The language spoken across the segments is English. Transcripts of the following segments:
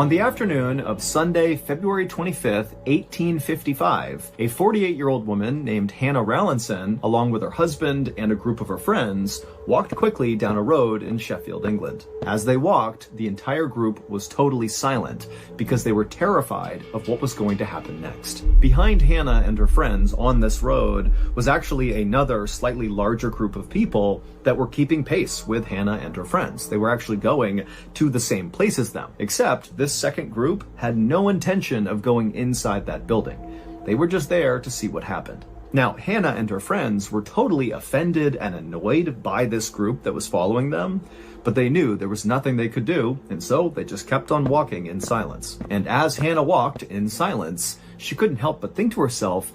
On the afternoon of Sunday, February 25th, 1855, a 48-year-old woman named Hannah Rallinson, along with her husband and a group of her friends, walked quickly down a road in Sheffield, England. As they walked, the entire group was totally silent because they were terrified of what was going to happen next. Behind Hannah and her friends on this road was actually another slightly larger group of people that were keeping pace with Hannah and her friends. They were actually going to the same place as them, except this second group had no intention of going inside that building. They were just there to see what happened. Now, Hannah and her friends were totally offended and annoyed by this group that was following them, but they knew there was nothing they could do, and so they just kept on walking in silence. And as Hannah walked in silence, she couldn't help but think to herself,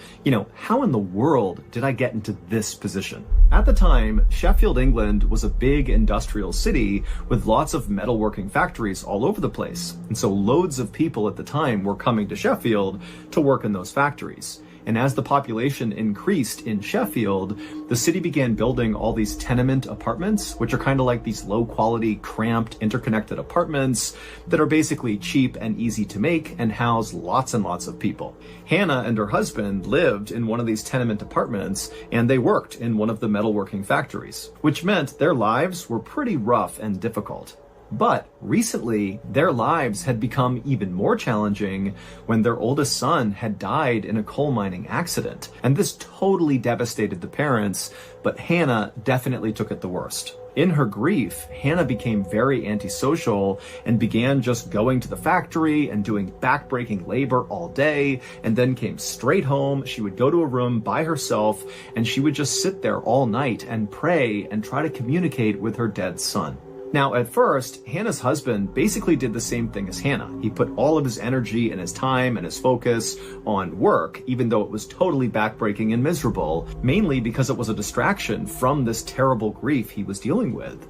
how in the world did I get into this position? At the time, Sheffield, England was a big industrial city with lots of metalworking factories all over the place. And so loads of people at the time were coming to Sheffield to work in those factories. And as the population increased in Sheffield, the city began building all these tenement apartments, which are kind of like these low-quality, cramped, interconnected apartments that are basically cheap and easy to make and house lots and lots of people. Hannah and her husband lived in one of these tenement apartments, and they worked in one of the metalworking factories, which meant their lives were pretty rough and difficult. But recently, their lives had become even more challenging when their oldest son had died in a coal mining accident. And this totally devastated the parents, but Hannah definitely took it the worst. In her grief, Hannah became very antisocial and began just going to the factory and doing backbreaking labor all day, and then came straight home. She would go to a room by herself, and she would just sit there all night and pray and try to communicate with her dead son. Now, at first, Hannah's husband basically did the same thing as Hannah. He put all of his energy and his time and his focus on work, even though it was totally backbreaking and miserable, mainly because it was a distraction from this terrible grief he was dealing with.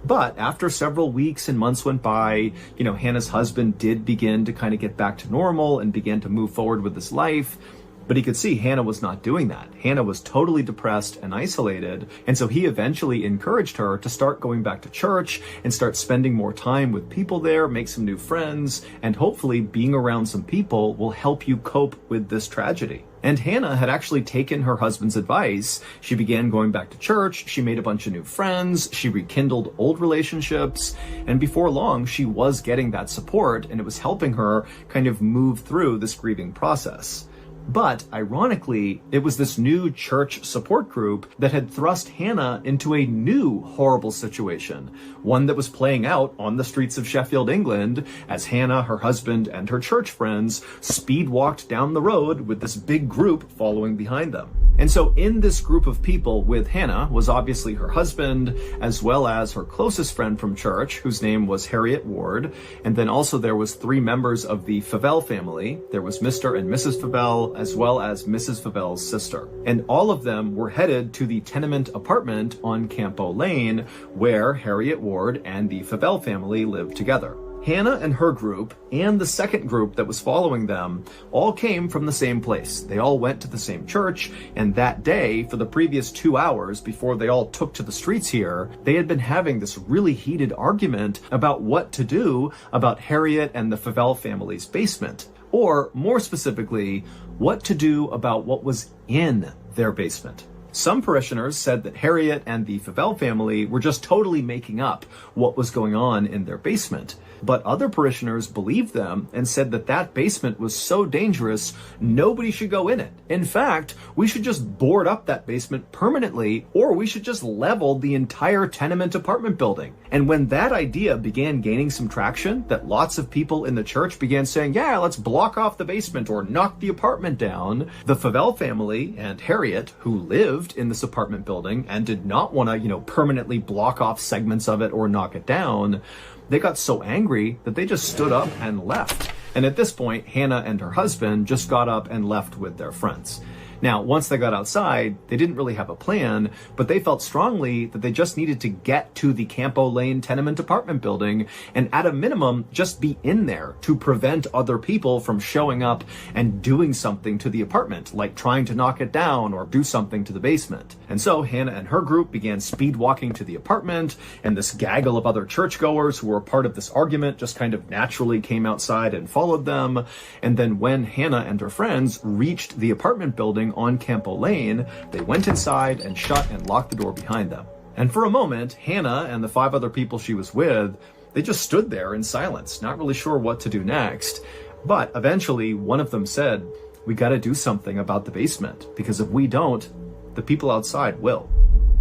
But after several weeks and months went by, Hannah's husband did begin to kind of get back to normal and began to move forward with his life. But he could see Hannah was not doing that. Hannah was totally depressed and isolated, and so he eventually encouraged her to start going back to church and start spending more time with people there, make some new friends, and hopefully being around some people will help you cope with this tragedy. And Hannah had actually taken her husband's advice. She began going back to church, she made a bunch of new friends, she rekindled old relationships, and before long, she was getting that support, and it was helping her kind of move through this grieving process. But ironically, it was this new church support group that had thrust Hannah into a new horrible situation, one that was playing out on the streets of Sheffield, England, as Hannah, her husband, and her church friends speed walked down the road with this big group following behind them. And so in this group of people with Hannah was obviously her husband, as well as her closest friend from church, whose name was Harriet Ward. And then also there was 3 members of the Favell family. There was Mr. and Mrs. Favell, as well as Mrs. Favell's sister. And all of them were headed to the tenement apartment on Campo Lane, where Harriet Ward and the Favell family lived together. Hannah and her group, and the second group that was following them, all came from the same place. They all went to the same church, and that day, for the previous 2 hours before they all took to the streets here, they had been having this really heated argument about what to do about Harriet and the Favell family's basement. Or, more specifically, what to do about what was in their basement. Some parishioners said that Harriet and the Favell family were just totally making up what was going on in their basement. But other parishioners believed them and said that that basement was so dangerous, nobody should go in it. In fact, we should just board up that basement permanently, or we should just level the entire tenement apartment building. And when that idea began gaining some traction, that lots of people in the church began saying, yeah, let's block off the basement or knock the apartment down, the Favell family and Harriet, who lived in this apartment building and did not want to, permanently block off segments of it or knock it down, they got so angry that they just stood up and left. And at this point, Hannah and her husband just got up and left with their friends. Now, once they got outside, they didn't really have a plan, but they felt strongly that they just needed to get to the Campo Lane tenement apartment building and at a minimum, just be in there to prevent other people from showing up and doing something to the apartment, like trying to knock it down or do something to the basement. And so Hannah and her group began speed walking to the apartment, and this gaggle of other churchgoers who were part of this argument just kind of naturally came outside and followed them. And then when Hannah and her friends reached the apartment building on Campo Lane, they went inside and shut and locked the door behind them. And for a moment, Hannah and the 5 other people she was with, they just stood there in silence, not really sure what to do next. But eventually, one of them said, "We gotta do something about the basement, because if we don't, the people outside will."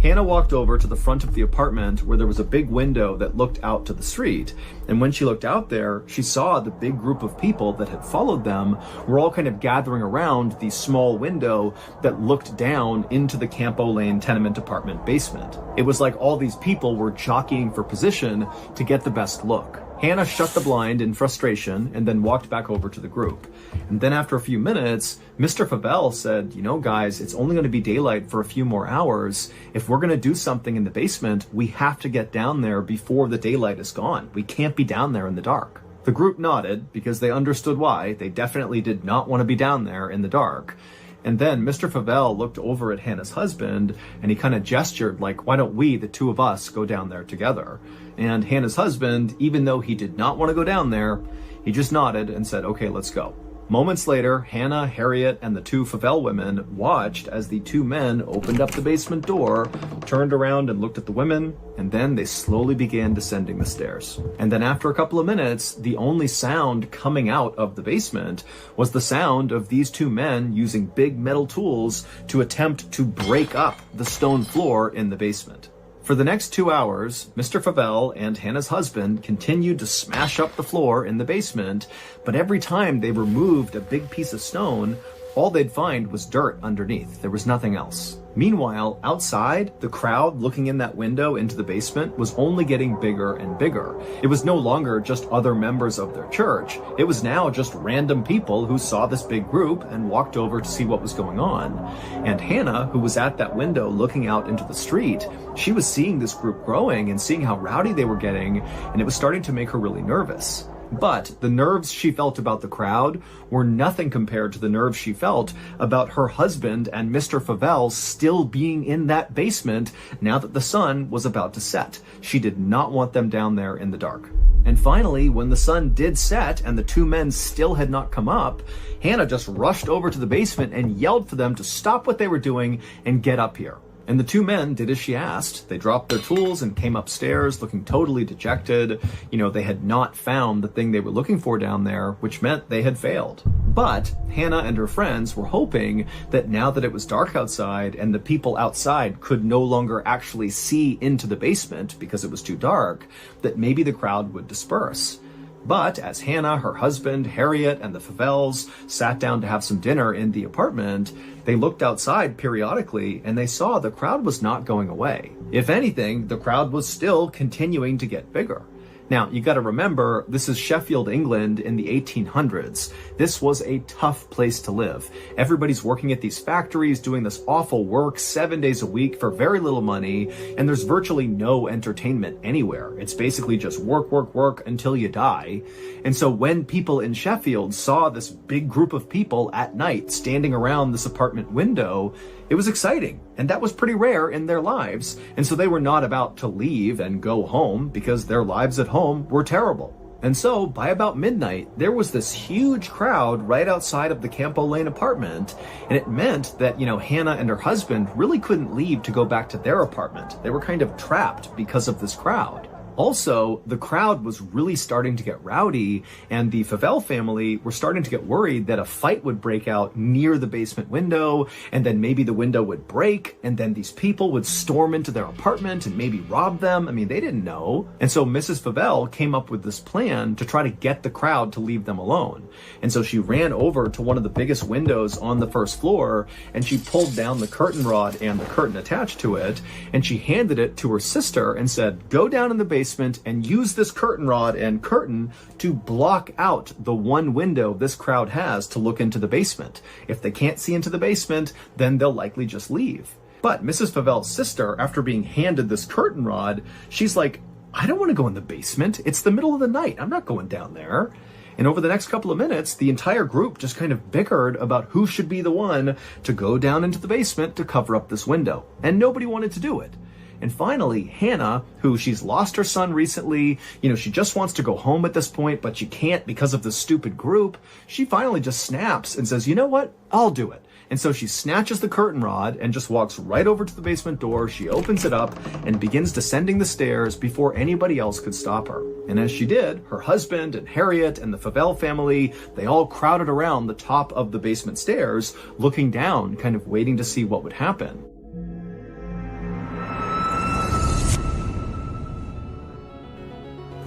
Hannah walked over to the front of the apartment where there was a big window that looked out to the street. And when she looked out there, she saw the big group of people that had followed them were all kind of gathering around the small window that looked down into the Campo Lane tenement apartment basement. It was like all these people were jockeying for position to get the best look. Hannah shut the blind in frustration and then walked back over to the group. And then after a few minutes, Mr. Fabell said, "You know, guys, it's only going to be daylight for a few more hours. If we're going to do something in the basement, we have to get down there before the daylight is gone. We can't be down there in the dark." The group nodded because they understood why. They definitely did not want to be down there in the dark. And then Mr. Fabell looked over at Hannah's husband and he kind of gestured like, "Why don't we, the 2 of us, go down there together?" And Hannah's husband, even though he did not want to go down there, he just nodded and said, "Okay, let's go." Moments later, Hannah, Harriet, and the 2 Fabell women watched as the 2 men opened up the basement door, turned around and looked at the women, and then they slowly began descending the stairs. And then after a couple of minutes, the only sound coming out of the basement was the sound of these 2 men using big metal tools to attempt to break up the stone floor in the basement. For the next 2 hours, Mr. Fabell and Hannah's husband continued to smash up the floor in the basement, but every time they removed a big piece of stone, all they'd find was dirt underneath. There was nothing else. Meanwhile, outside, the crowd looking in that window into the basement was only getting bigger and bigger. It was no longer just other members of their church. It was now just random people who saw this big group and walked over to see what was going on. And Hannah, who was at that window looking out into the street, she was seeing this group growing and seeing how rowdy they were getting, and it was starting to make her really nervous. But the nerves she felt about the crowd were nothing compared to the nerves she felt about her husband and Mr. Fabell still being in that basement now that the sun was about to set. She did not want them down there in the dark. And finally, when the sun did set and the 2 men still had not come up, Hannah just rushed over to the basement and yelled for them to stop what they were doing and get up here. And the 2 men did as she asked. They dropped their tools and came upstairs looking totally dejected. You know, they had not found the thing they were looking for down there, which meant they had failed. But Hannah and her friends were hoping that now that it was dark outside and the people outside could no longer actually see into the basement because it was too dark, that maybe the crowd would disperse. But as Hannah, her husband, Harriet, and the Favells sat down to have some dinner in the apartment, they looked outside periodically and they saw the crowd was not going away. If anything, the crowd was still continuing to get bigger. Now, you got to remember, this is Sheffield, England in the 1800s. This was a tough place to live. Everybody's working at these factories, doing this awful work 7 days a week for very little money, and there's virtually no entertainment anywhere. It's basically just work, work, work until you die. And so when people in Sheffield saw this big group of people at night standing around this apartment window, it was exciting, and that was pretty rare in their lives, and so they were not about to leave and go home because their lives at home were terrible. And so, by about midnight, there was this huge crowd right outside of the Campo Lane apartment, and it meant that, Hannah and her husband really couldn't leave to go back to their apartment. They were kind of trapped because of this crowd. Also, the crowd was really starting to get rowdy, and the Favell family were starting to get worried that a fight would break out near the basement window, and then maybe the window would break, and then these people would storm into their apartment and maybe rob them. I mean, they didn't know. And so Mrs. Favell came up with this plan to try to get the crowd to leave them alone. And so she ran over to one of the biggest windows on the first floor, and she pulled down the curtain rod and the curtain attached to it, and she handed it to her sister and said, "Go down in the basement basement and use this curtain rod and curtain to block out the one window this crowd has to look into the basement. If they can't see into the basement, then they'll likely just leave. But Mrs. Favel's sister, after being handed this curtain rod, she's like, I don't want to go in the basement. It's the middle of the night. I'm not going down there. And over the next couple of minutes, the entire group just kind of bickered about who should be the one to go down into the basement to cover up this window. And nobody wanted to do it. And finally, Hannah, who she's lost her son recently, she just wants to go home at this point, but she can't because of this stupid group. She finally just snaps and says, you know what? I'll do it. And so she snatches the curtain rod and just walks right over to the basement door. She opens it up and begins descending the stairs before anybody else could stop her. And as she did, her husband and Harriet and the Favel family, they all crowded around the top of the basement stairs, looking down, kind of waiting to see what would happen.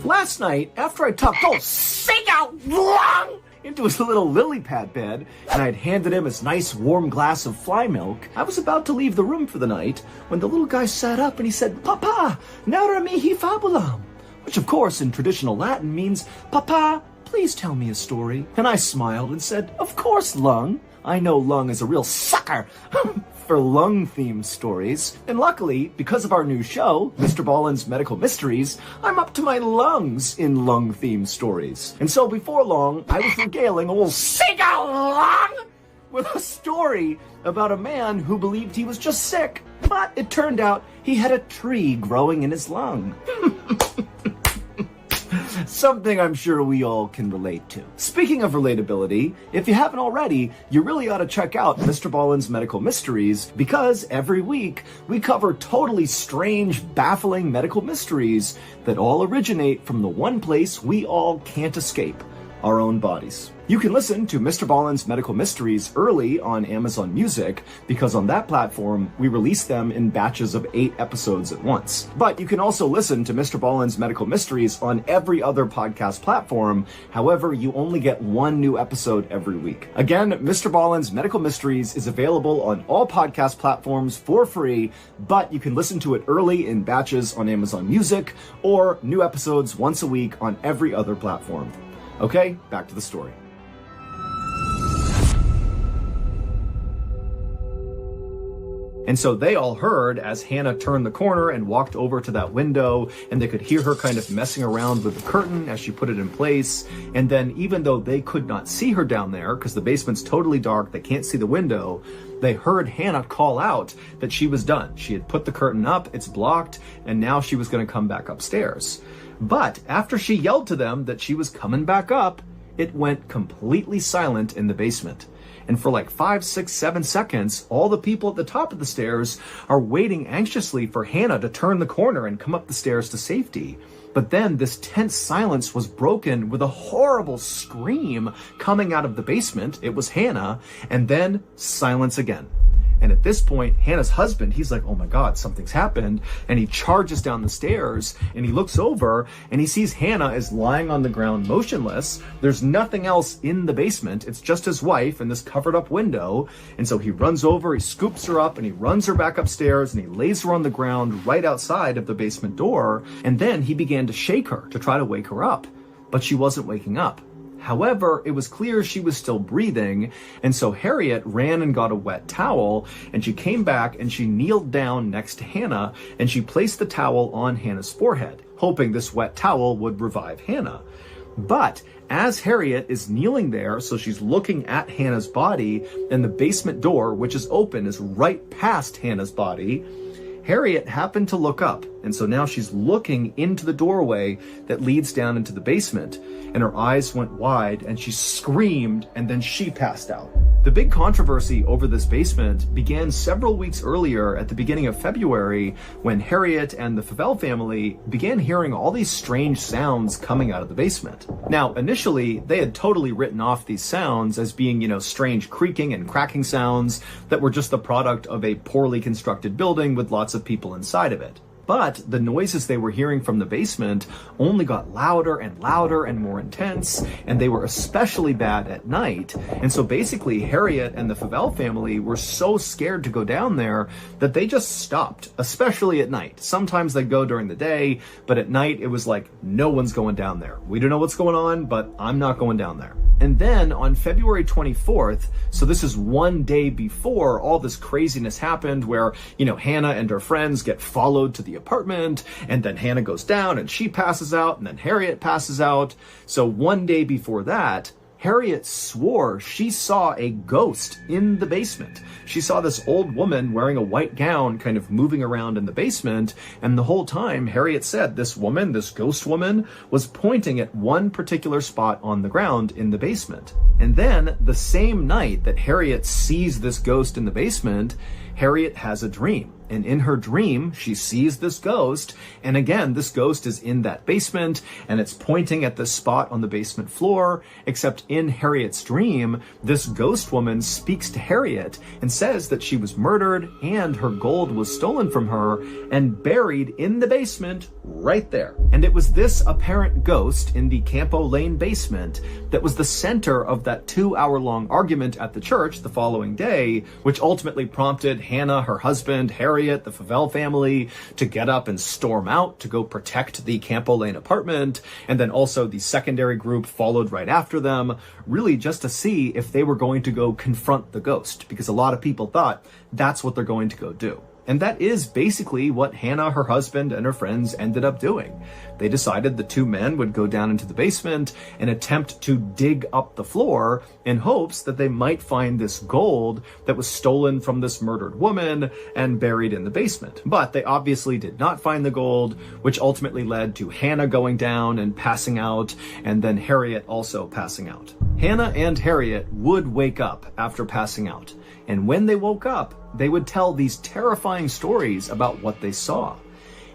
Last night, after I tucked old sing out into his little lily pad bed, and I'd handed him his nice warm glass of fly milk, I was about to leave the room for the night when the little guy sat up and he said, Papa, narra mihi fabulam, which of course in traditional Latin means, Papa, please tell me a story. And I smiled and said, of course, Lung. I know Lung is a real sucker for Lung-themed stories. And luckily, because of our new show, MrBallen's Medical Mysteries, I'm up to my lungs in Lung-themed stories. And so before long, I was regaling old Siga Lung with a story about a man who believed he was just sick, but it turned out he had a tree growing in his lung. Something I'm sure we all can relate to. Speaking of relatability, if you haven't already, you really ought to check out MrBallen's Medical Mysteries, because every week we cover totally strange, baffling medical mysteries that all originate from the one place we all can't escape, our own bodies. You can listen to MrBallen's Medical Mysteries early on Amazon Music, because on that platform, we release them in batches of 8 episodes at once. But you can also listen to MrBallen's Medical Mysteries on every other podcast platform. However, you only get one new episode every week. Again, MrBallen's Medical Mysteries is available on all podcast platforms for free, but you can listen to it early in batches on Amazon Music, or new episodes once a week on every other platform. Okay, back to the story. And so they all heard as Hannah turned the corner and walked over to that window, and they could hear her kind of messing around with the curtain as she put it in place. And then even though they could not see her down there, because the basement's totally dark, they can't see the window, they heard Hannah call out that she was done. She had put the curtain up, it's blocked, and now she was going to come back upstairs. But after she yelled to them that she was coming back up, it went completely silent in the basement. And for like 5, 6, 7 seconds, all the people at the top of the stairs are waiting anxiously for Hannah to turn the corner and come up the stairs to safety. But then this tense silence was broken with a horrible scream coming out of the basement. It was Hannah, and then silence again. And at this point, Hannah's husband, he's like, oh my God, something's happened. And he charges down the stairs and he looks over and he sees Hannah is lying on the ground motionless. There's nothing else in the basement. It's just his wife and this covered up window. And so he runs over, he scoops her up and he runs her back upstairs and he lays her on the ground right outside of the basement door. And then he began to shake her to try to wake her up, but she wasn't waking up. However, it was clear she was still breathing, and so Harriet ran and got a wet towel, and she came back and she kneeled down next to Hannah, and she placed the towel on Hannah's forehead, hoping this wet towel would revive Hannah. But as Harriet is kneeling there, so she's looking at Hannah's body, and the basement door, which is open, is right past Hannah's body, Harriet happened to look up, and so now she's looking into the doorway that leads down into the basement, and her eyes went wide, and she screamed, and then she passed out. The big controversy over this basement began several weeks earlier at the beginning of February when Harriet and the Favel family began hearing all these strange sounds coming out of the basement. Now, initially, they had totally written off these sounds as being, strange creaking and cracking sounds that were just the product of a poorly constructed building with lots of people inside of it. But the noises they were hearing from the basement only got louder and louder and more intense, and they were especially bad at night. And so basically, Harriet and the Favell family were so scared to go down there that they just stopped, especially at night. Sometimes they'd go during the day, but at night it was like, no one's going down there. We don't know what's going on, but I'm not going down there. And then on February 24th, so this is one day before all this craziness happened where, Hannah and her friends get followed to the apartment, and then Hannah goes down and she passes out, and then Harriet passes out. So one day before that, Harriet swore she saw a ghost in the basement. She saw this old woman wearing a white gown kind of moving around in the basement, and the whole time Harriet said this woman, this ghost woman, was pointing at one particular spot on the ground in the basement. And then the same night that Harriet sees this ghost in the basement, Harriet has a dream. And in her dream, she sees this ghost. And again, this ghost is in that basement and it's pointing at this spot on the basement floor. Except in Harriet's dream, this ghost woman speaks to Harriet and says that she was murdered and her gold was stolen from her and buried in the basement right there. And it was this apparent ghost in the Campo Lane basement that was the center of that 2-hour-long argument at the church the following day, which ultimately prompted Hannah, her husband, Harriet, the Favell family, to get up and storm out to go protect the Campo Lane apartment. And then also the secondary group followed right after them, really just to see if they were going to go confront the ghost, because a lot of people thought that's what they're going to go do. And that is basically what Hannah, her husband, and her friends ended up doing. They decided the two men would go down into the basement and attempt to dig up the floor in hopes that they might find this gold that was stolen from this murdered woman and buried in the basement. But they obviously did not find the gold, which ultimately led to Hannah going down and passing out, and then Harriet also passing out. Hannah and Harriet would wake up after passing out. And when they woke up, they would tell these terrifying stories about what they saw.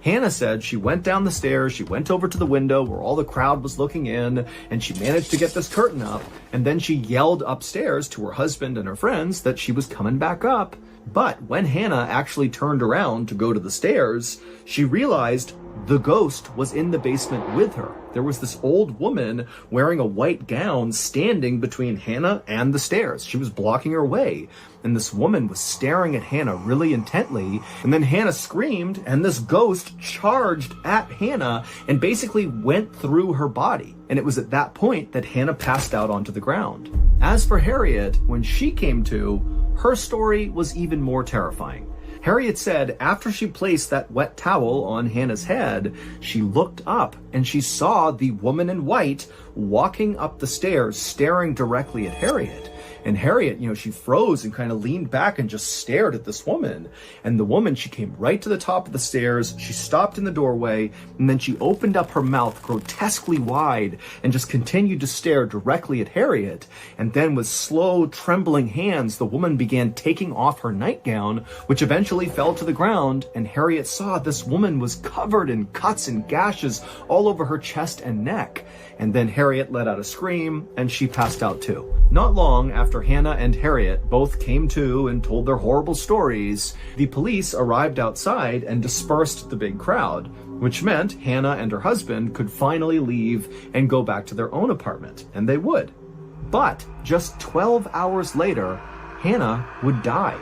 Hannah said she went down the stairs, she went over to the window where all the crowd was looking in, and she managed to get this curtain up, and then she yelled upstairs to her husband and her friends that she was coming back up. But when Hannah actually turned around to go to the stairs, she realized the ghost was in the basement with her. There was this old woman wearing a white gown standing between Hannah and the stairs. She was blocking her way. And this woman was staring at Hannah really intently. And then Hannah screamed, and this ghost charged at Hannah and basically went through her body. And it was at that point that Hannah passed out onto the ground. As for Harriet, when she came to, her story was even more terrifying. Harriet said after she placed that wet towel on Hannah's head, she looked up and she saw the woman in white walking up the stairs, staring directly at Harriet. And Harriet, she froze and kind of leaned back and just stared at this woman. And the woman, she came right to the top of the stairs. She stopped in the doorway, and then she opened up her mouth grotesquely wide and just continued to stare directly at Harriet. And then with slow, trembling hands, the woman began taking off her nightgown, which eventually fell to the ground. And Harriet saw this woman was covered in cuts and gashes all over her chest and neck. And then Harriet let out a scream, and she passed out too. Not long after Hannah and Harriet both came to and told their horrible stories, the police arrived outside and dispersed the big crowd, which meant Hannah and her husband could finally leave and go back to their own apartment, and they would. But just 12 hours later, Hannah would die.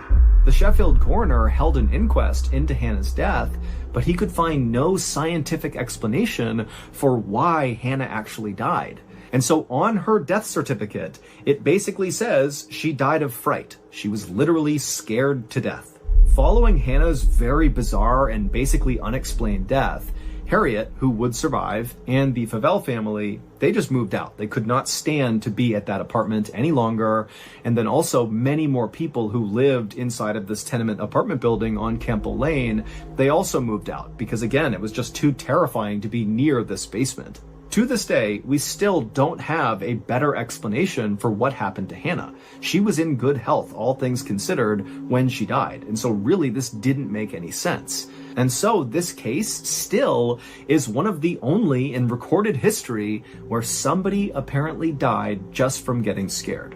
The Sheffield coroner held an inquest into Hannah's death, but he could find no scientific explanation for why Hannah actually died. And so on her death certificate, it basically says she died of fright. She was literally scared to death. Following Hannah's very bizarre and basically unexplained death, Harriet, who would survive, and the Favell family, they just moved out. They could not stand to be at that apartment any longer. And then also many more people who lived inside of this tenement apartment building on Campo Lane, they also moved out because, again, it was just too terrifying to be near this basement. To this day, we still don't have a better explanation for what happened to Hannah. She was in good health, all things considered, when she died. And so really this didn't make any sense. And so this case still is one of the only in recorded history where somebody apparently died just from getting scared.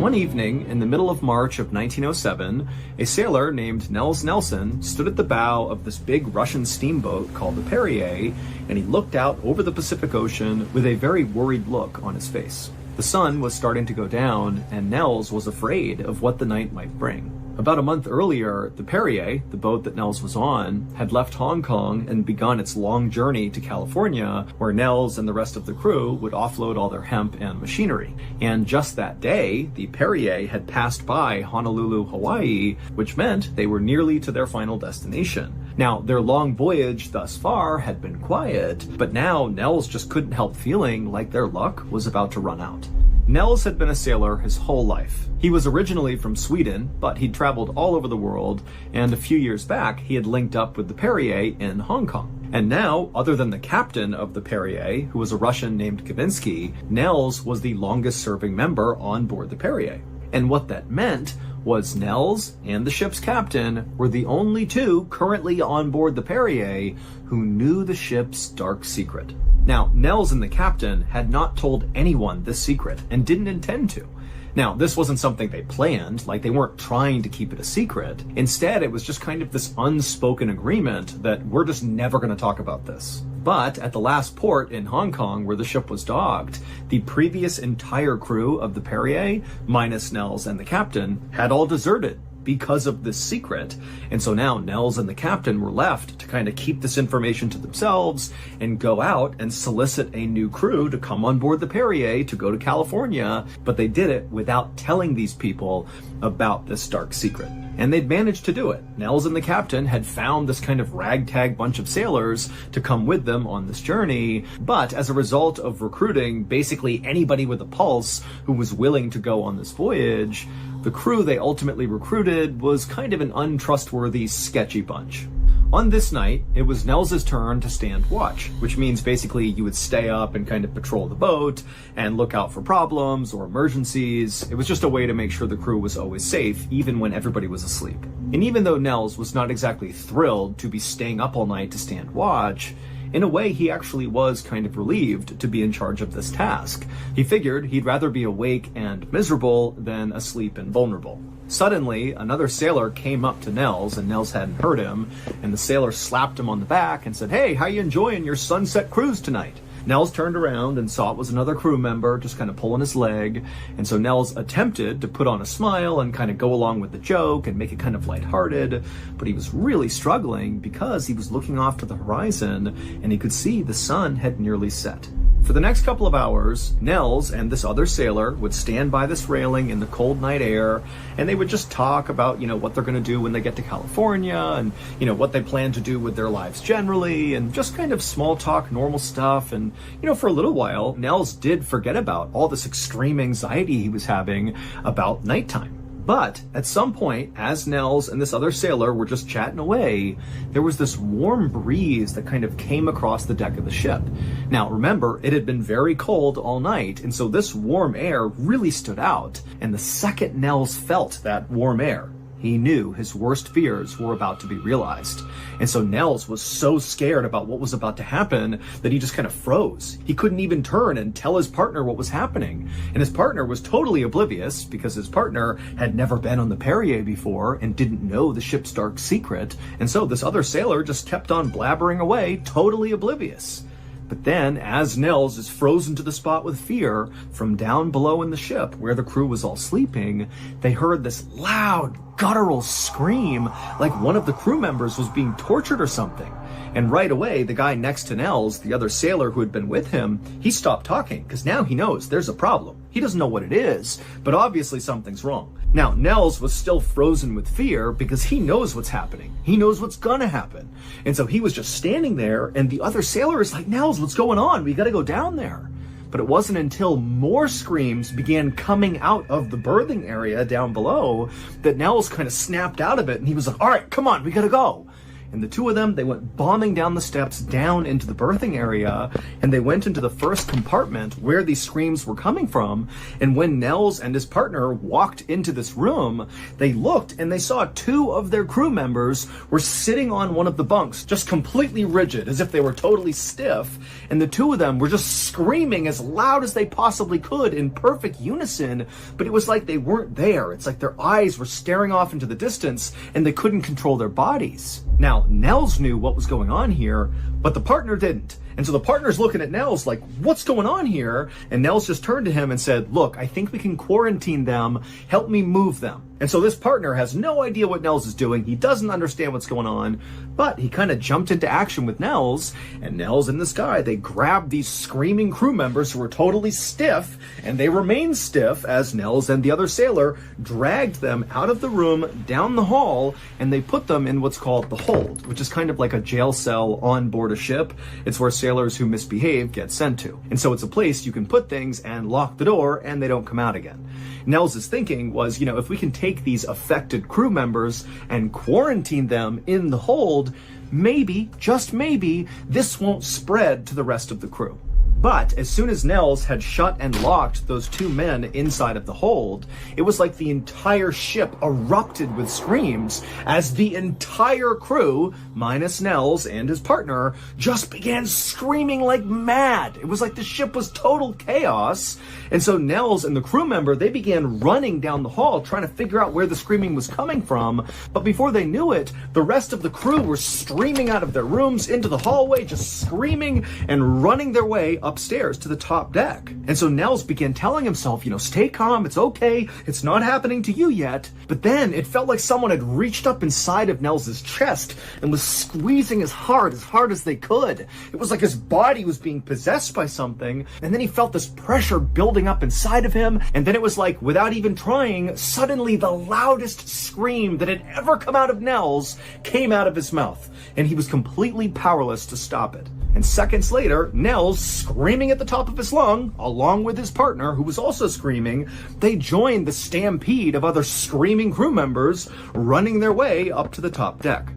One evening, in the middle of March of 1907, a sailor named Nels Nelson stood at the bow of this big Russian steamboat called the Perrier, and he looked out over the Pacific Ocean with a very worried look on his face. The sun was starting to go down, and Nels was afraid of what the night might bring. About a month earlier, the Perrier, the boat that Nels was on, had left Hong Kong and begun its long journey to California, where Nels and the rest of the crew would offload all their hemp and machinery. And just that day, the Perrier had passed by Honolulu, Hawaii, which meant they were nearly to their final destination. Now, their long voyage thus far had been quiet, but now Nels just couldn't help feeling like their luck was about to run out. Nels had been a sailor his whole life. He was originally from Sweden, but he'd traveled all over the world, and a few years back he had linked up with the Perrier in Hong Kong. And now, other than the captain of the Perrier, who was a Russian named Kavinsky, Nels was the longest-serving member on board the Perrier. And what that meant was Nels and the ship's captain were the only two currently on board the Perrier who knew the ship's dark secret. Now, Nels and the captain had not told anyone this secret and didn't intend to. Now, this wasn't something they planned, like they weren't trying to keep it a secret. Instead, it was just kind of this unspoken agreement that we're just never going to talk about this. But at the last port in Hong Kong where the ship was docked, the previous entire crew of the Perrier, minus Nels and the captain, had all deserted because of this secret. And so now Nels and the captain were left to kind of keep this information to themselves and go out and solicit a new crew to come on board the Perrier to go to California. But they did it without telling these people about this dark secret. And they'd managed to do it. Nels and the captain had found this kind of ragtag bunch of sailors to come with them on this journey. But as a result of recruiting basically anybody with a pulse who was willing to go on this voyage, the crew they ultimately recruited was kind of an untrustworthy, sketchy bunch. On this night, it was Nels's turn to stand watch, which means basically you would stay up and kind of patrol the boat and look out for problems or emergencies. It was just a way to make sure the crew was always safe, even when everybody was asleep. And even though Nels was not exactly thrilled to be staying up all night to stand watch, in a way, he actually was kind of relieved to be in charge of this task. He figured he'd rather be awake and miserable than asleep and vulnerable. Suddenly, another sailor came up to Nels, and Nels hadn't heard him, and the sailor slapped him on the back and said, "Hey, how you enjoying your sunset cruise tonight?" Nels turned around and saw it was another crew member just kind of pulling his leg, and so Nels attempted to put on a smile and kind of go along with the joke and make it kind of lighthearted, but he was really struggling because he was looking off to the horizon and he could see the sun had nearly set. For the next couple of hours, Nels and this other sailor would stand by this railing in the cold night air, and they would just talk about, what they're going to do when they get to California and, what they plan to do with their lives generally, and just kind of small talk, normal stuff. And, for a little while, Nels did forget about all this extreme anxiety he was having about nighttime. But at some point, as Nels and this other sailor were just chatting away, there was this warm breeze that kind of came across the deck of the ship. Now, remember, it had been very cold all night, and so this warm air really stood out. And the second Nels felt that warm air, he knew his worst fears were about to be realized. And so Nels was so scared about what was about to happen that he just kind of froze. He couldn't even turn and tell his partner what was happening. And his partner was totally oblivious because his partner had never been on the Perrier before and didn't know the ship's dark secret. And so this other sailor just kept on blabbering away, totally oblivious. But then, as Nels is frozen to the spot with fear, from down below in the ship, where the crew was all sleeping, they heard this loud, guttural scream, like one of the crew members was being tortured or something. And right away, the guy next to Nels, the other sailor who had been with him, he stopped talking, because now he knows there's a problem. He doesn't know what it is, but obviously something's wrong. Now, Nels was still frozen with fear because he knows what's happening. He knows what's gonna happen. And so he was just standing there, and the other sailor is like, "Nels, what's going on? We gotta go down there." But it wasn't until more screams began coming out of the berthing area down below that Nels kind of snapped out of it, and he was like, "All right, come on, we gotta go." And the two of them, they went bombing down the steps down into the berthing area, and they went into the first compartment where these screams were coming from. And when Nels and his partner walked into this room, they looked and they saw two of their crew members were sitting on one of the bunks, just completely rigid, as if they were totally stiff. And the two of them were just screaming as loud as they possibly could in perfect unison, but it was like they weren't there. It's like their eyes were staring off into the distance and they couldn't control their bodies. Now, Nels knew what was going on here, but the partner didn't. And so the partner's looking at Nels like, what's going on here? And Nels just turned to him and said, look, I think we can quarantine them. Help me move them. And so this partner has no idea what Nels is doing. He doesn't understand what's going on, but he kind of jumped into action with Nels. And Nels and this guy, they grabbed these screaming crew members who were totally stiff, and they remained stiff as Nels and the other sailor dragged them out of the room, down the hall, and they put them in what's called the hold, which is kind of like a jail cell on board a ship. It's where sailors who misbehave get sent to. And so it's a place you can put things and lock the door and they don't come out again. Nels' thinking was, if we can take these affected crew members and quarantine them in the hold, maybe, just maybe, this won't spread to the rest of the crew. But as soon as Nels had shut and locked those two men inside of the hold, it was like the entire ship erupted with screams as the entire crew, minus Nels and his partner, just began screaming like mad. It was like the ship was total chaos. And so Nels and the crew member, they began running down the hall trying to figure out where the screaming was coming from. But before they knew it, the rest of the crew were streaming out of their rooms into the hallway, just screaming and running their way upstairs to the top deck. And so Nels began telling himself, stay calm, it's okay, it's not happening to you yet. But then it felt like someone had reached up inside of Nels' chest and was squeezing as hard as they could. It was like his body was being possessed by something, and then he felt this pressure building up inside of him, and then it was like, without even trying, suddenly the loudest scream that had ever come out of Nels came out of his mouth, and he was completely powerless to stop it. And seconds later, Nels, screaming at the top of his lung, along with his partner, who was also screaming, they joined the stampede of other screaming crew members running their way up to the top deck.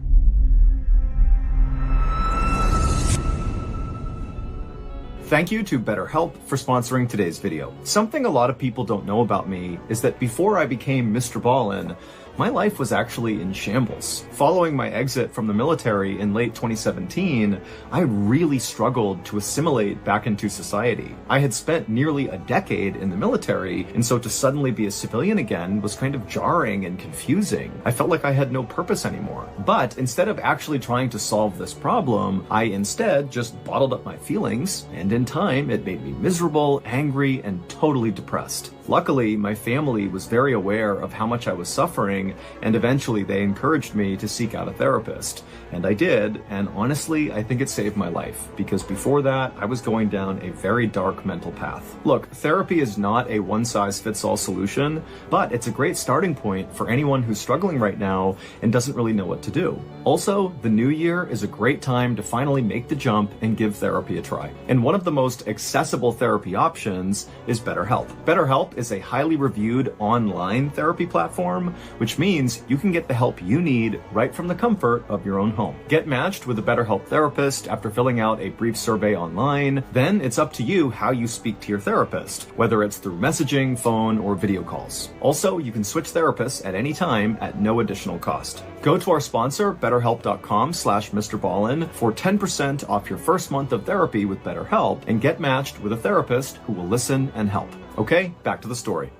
Thank you to BetterHelp for sponsoring today's video. Something a lot of people don't know about me is that before I became MrBallen, my life was actually in shambles. Following my exit from the military in late 2017, I really struggled to assimilate back into society. I had spent nearly a decade in the military, and so to suddenly be a civilian again was kind of jarring and confusing. I felt like I had no purpose anymore. But instead of actually trying to solve this problem, I instead just bottled up my feelings, and in time it made me miserable, angry, and totally depressed. Luckily, my family was very aware of how much I was suffering, and eventually they encouraged me to seek out a therapist. And I did, and honestly, I think it saved my life, because before that, I was going down a very dark mental path. Look, therapy is not a one-size-fits-all solution, but it's a great starting point for anyone who's struggling right now and doesn't really know what to do. Also, the new year is a great time to finally make the jump and give therapy a try. And one of the most accessible therapy options is BetterHelp. BetterHelp is a highly reviewed online therapy platform, which means you can get the help you need right from the comfort of your own home. Get matched with a BetterHelp therapist after filling out a brief survey online. Then it's up to you how you speak to your therapist, whether it's through messaging, phone, or video calls. Also, you can switch therapists at any time at no additional cost. Go to our sponsor, BetterHelp.com/MrBallen for 10% off your first month of therapy with BetterHelp and get matched with a therapist who will listen and help. Okay, back to the story.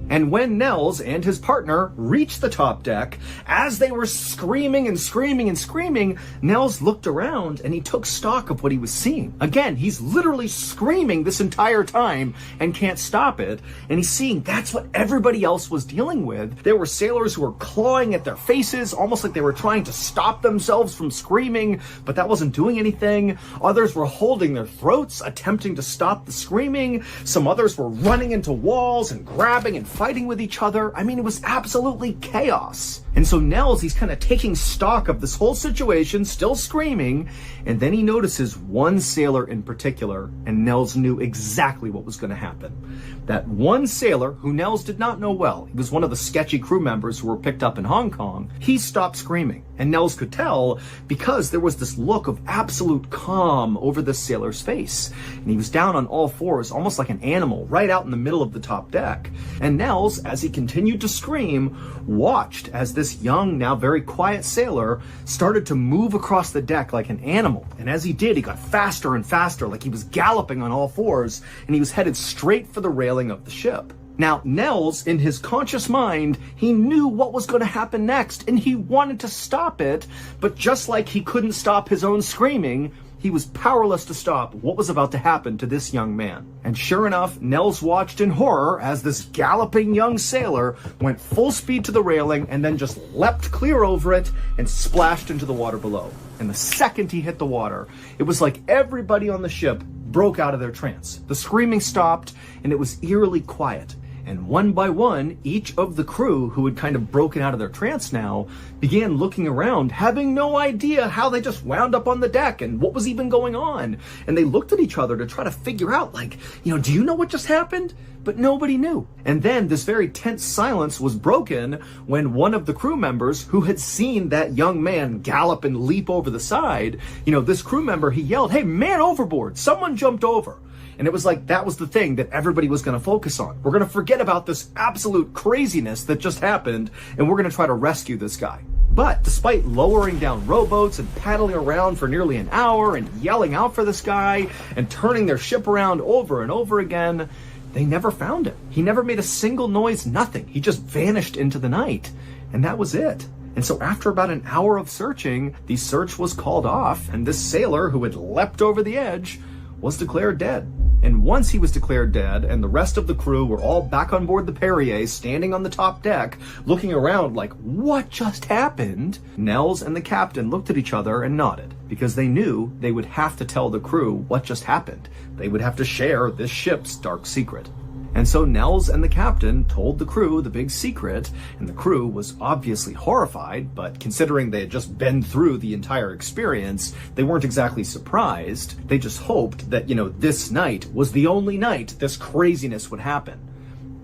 And when Nels and his partner reached the top deck, as they were screaming and screaming and screaming, Nels looked around and he took stock of what he was seeing. Again, he's literally screaming this entire time and can't stop it. And he's seeing that's what everybody else was dealing with. There were sailors who were clawing at their faces, almost like they were trying to stop themselves from screaming, but that wasn't doing anything. Others were holding their throats, attempting to stop the screaming. Some others were running into walls and grabbing and fighting fighting with each other. I mean, it was absolutely chaos. And so Nels, he's kind of taking stock of this whole situation, still screaming, and then he notices one sailor in particular, and Nels knew exactly what was going to happen. That one sailor, who Nels did not know well, he was one of the sketchy crew members who were picked up in Hong Kong, he stopped screaming. And Nels could tell because there was this look of absolute calm over this sailor's face. And he was down on all fours, almost like an animal, right out in the middle of the top deck. And Nels, as he continued to scream, watched as this young, now very quiet sailor started to move across the deck like an animal. And as he did, he got faster and faster, like he was galloping on all fours, and he was headed straight for the railing of the ship. Now, Nels, in his conscious mind, he knew what was going to happen next, and he wanted to stop it, but just like he couldn't stop his own screaming, he was powerless to stop what was about to happen to this young man. And sure enough, Nels watched in horror as this galloping young sailor went full speed to the railing and then just leapt clear over it and splashed into the water below. And the second he hit the water, it was like everybody on the ship broke out of their trance. The screaming stopped, and it was eerily quiet. And one by one, each of the crew who had kind of broken out of their trance now began looking around, having no idea how they just wound up on the deck and what was even going on. And they looked at each other to try to figure out, like, do you know what just happened? But nobody knew. And then this very tense silence was broken when one of the crew members who had seen that young man gallop and leap over the side, this crew member, he yelled, "Hey, man overboard, someone jumped over." And it was like that was the thing that everybody was going to focus on. We're going to forget about this absolute craziness that just happened, and we're going to try to rescue this guy. But despite lowering down rowboats and paddling around for nearly an hour and yelling out for this guy and turning their ship around over and over again, they never found him. He never made a single noise, nothing. He just vanished into the night. And that was it. And so after about an hour of searching, the search was called off, and this sailor who had leapt over the edge was declared dead. And once he was declared dead and the rest of the crew were all back on board the Perrier, standing on the top deck, looking around like, what just happened? Nels and the captain looked at each other and nodded, because they knew they would have to tell the crew what just happened. They would have to share this ship's dark secret. And so Nels and the captain told the crew the big secret, and the crew was obviously horrified, but considering they had just been through the entire experience, they weren't exactly surprised. They just hoped that, this night was the only night this craziness would happen.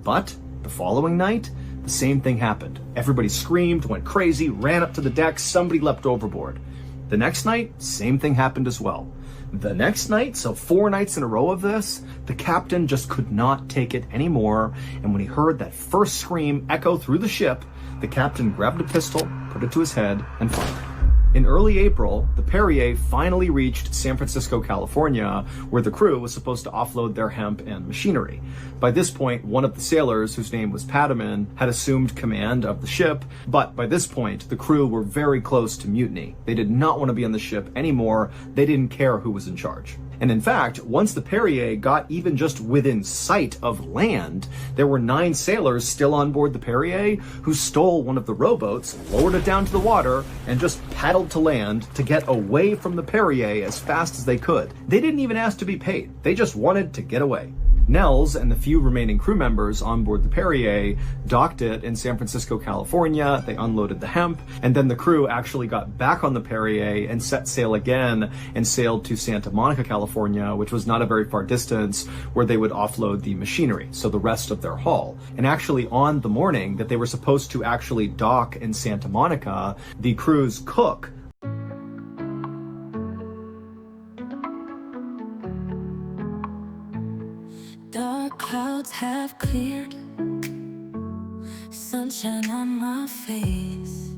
But the following night, the same thing happened. Everybody screamed, went crazy, ran up to the deck, somebody leapt overboard. The next night, same thing happened as well. The next night, so 4 nights in a row of this, the captain just could not take it anymore, and when he heard that first scream echo through the ship, the captain grabbed a pistol, put it to his head, and fired. In early April, the Perrier finally reached San Francisco, California, where the crew was supposed to offload their hemp and machinery. By this point, one of the sailors, whose name was Padaman, had assumed command of the ship, but by this point, the crew were very close to mutiny. They did not want to be on the ship anymore. They didn't care who was in charge. And in fact, once the Perrier got even just within sight of land, there were 9 sailors still on board the Perrier who stole one of the rowboats, lowered it down to the water, and just paddled to land to get away from the Perrier as fast as they could. They didn't even ask to be paid. They just wanted to get away. Nels and the few remaining crew members on board the Perrier docked it in San Francisco, California. They unloaded the hemp, and then the crew actually got back on the Perrier and set sail again and sailed to Santa Monica, California, which was not a very far distance, where they would offload the machinery, so the rest of their haul. And actually on the morning that they were supposed to actually dock in Santa Monica, the crew's cook Dark clouds have cleared, sunshine on my face.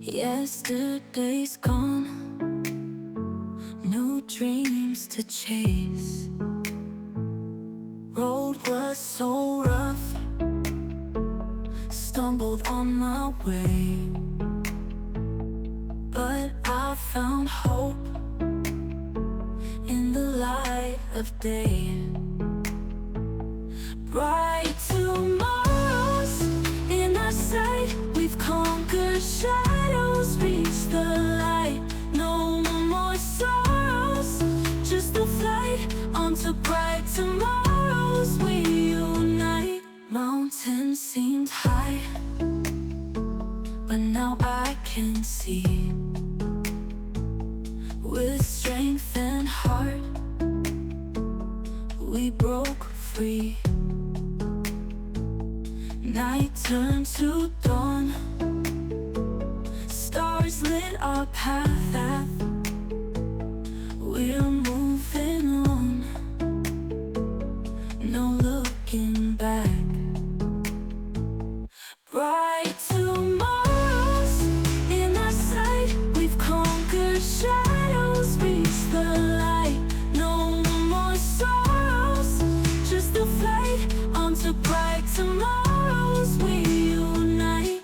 Yesterday's gone, new dreams to chase. Road was so rough, stumbled on my way, but I found hope in the light of day. Bright tomorrows in our sight, we've conquered shadows, reached the light. No more sorrows, just a flight onto bright tomorrows. We unite. but now I can see. With strength and heart, we broke free. Night turned to dawn, stars lit our path. We're moving on, no looking back. Bright tomorrows in our sight, we've conquered shadows, reached the light. No more sorrows, just a flight onto bright tomorrows. We unite.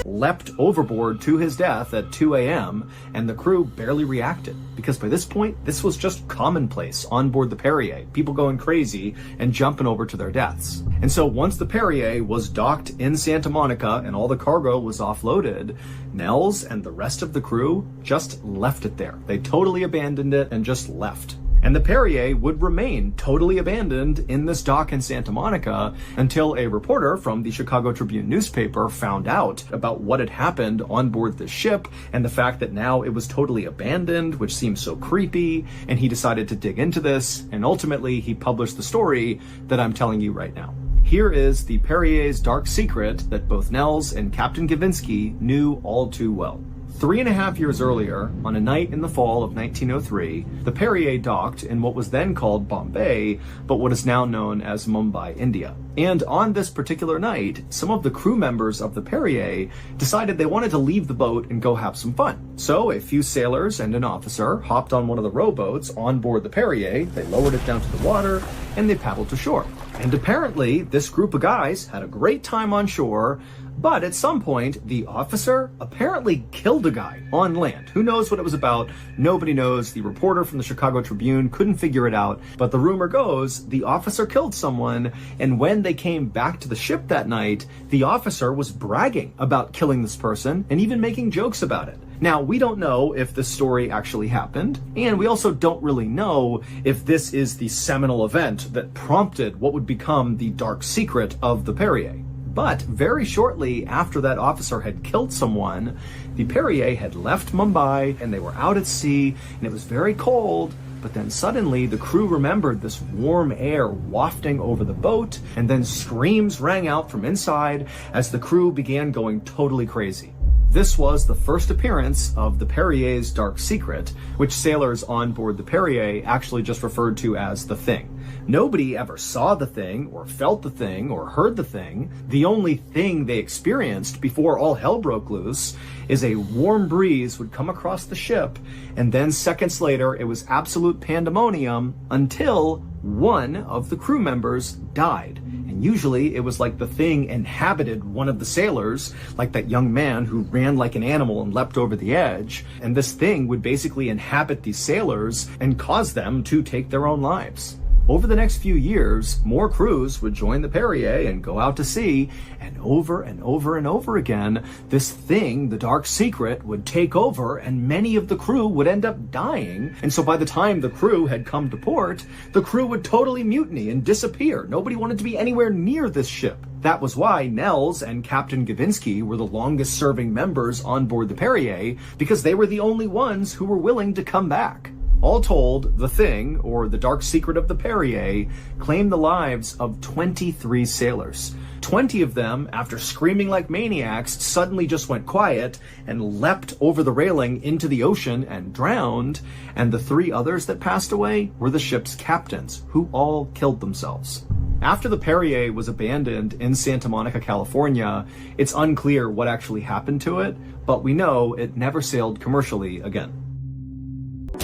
Leapt overboard to his death at 2 a.m., and the crew barely reacted, because by this point, this was just commonplace on board the Perrier, people going crazy and jumping over to their deaths. And so once the Perrier was docked in Santa Monica and all the cargo was offloaded, Nels and the rest of the crew just left it there. They totally abandoned it and just left. And the Perrier would remain totally abandoned in this dock in Santa Monica until a reporter from the Chicago Tribune newspaper found out about what had happened on board the ship and the fact that now it was totally abandoned, which seems so creepy, and he decided to dig into this, and ultimately he published the story that I'm telling you right now. Here is the Perrier's dark secret that both Nels and Captain Gavinsky knew all too well. 3.5 years earlier, on a night in the fall of 1903, the Perrier docked in what was then called Bombay, but what is now known as Mumbai, India. And on this particular night, some of the crew members of the Perrier decided they wanted to leave the boat and go have some fun. So a few sailors and an officer hopped on one of the rowboats on board the Perrier, they lowered it down to the water, and they paddled to shore. And apparently, this group of guys had a great time on shore, but at some point, the officer apparently killed a guy on land. Who knows what it was about? Nobody knows. The reporter from the Chicago Tribune couldn't figure it out. But the rumor goes the officer killed someone, and when they came back to the ship that night, the officer was bragging about killing this person and even making jokes about it. Now, we don't know if this story actually happened, and we also don't really know if this is the seminal event that prompted what would become the dark secret of the Perrier. But very shortly after that officer had killed someone, the Perrier had left Mumbai and they were out at sea and it was very cold. But then suddenly the crew remembered this warm air wafting over the boat, and then screams rang out from inside as the crew began going totally crazy. This was the first appearance of the Perrier's dark secret, which sailors on board the Perrier actually just referred to as the Thing. Nobody ever saw the Thing, or felt the Thing, or heard the Thing. The only thing they experienced before all hell broke loose is a warm breeze would come across the ship, and then seconds later it was absolute pandemonium until one of the crew members died. And usually it was like the Thing inhabited one of the sailors, like that young man who ran like an animal and leapt over the edge. And this Thing would basically inhabit these sailors and cause them to take their own lives. Over the next few years, more crews would join the Perrier and go out to sea, and over and over and over again, this Thing, the dark secret, would take over and many of the crew would end up dying. And so by the time the crew had come to port, the crew would totally mutiny and disappear. Nobody wanted to be anywhere near this ship. That was why Nels and Captain Gavinsky were the longest serving members on board the Perrier, because they were the only ones who were willing to come back. All told, the Thing, or the dark secret of the Perrier, claimed the lives of 23 sailors. 20 of them, after screaming like maniacs, suddenly just went quiet and leapt over the railing into the ocean and drowned, and the 3 others that passed away were the ship's captains, who all killed themselves. After the Perrier was abandoned in Santa Monica, California, it's unclear what actually happened to it, but we know it never sailed commercially again.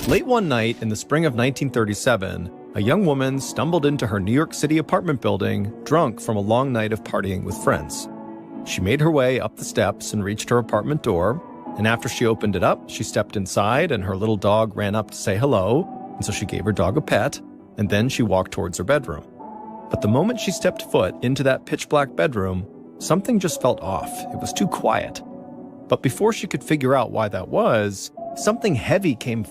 Late one night in the spring of 1937, a young woman stumbled into her New York City apartment building, drunk from a long night of partying with friends. She made her way up the steps and reached her apartment door, and after she opened it up, she stepped inside and her little dog ran up to say hello, and so she gave her dog a pet, and then she walked towards her bedroom. But the moment she stepped foot into that pitch-black bedroom, something just felt off. It was too quiet. But before she could figure out why that was, something heavy came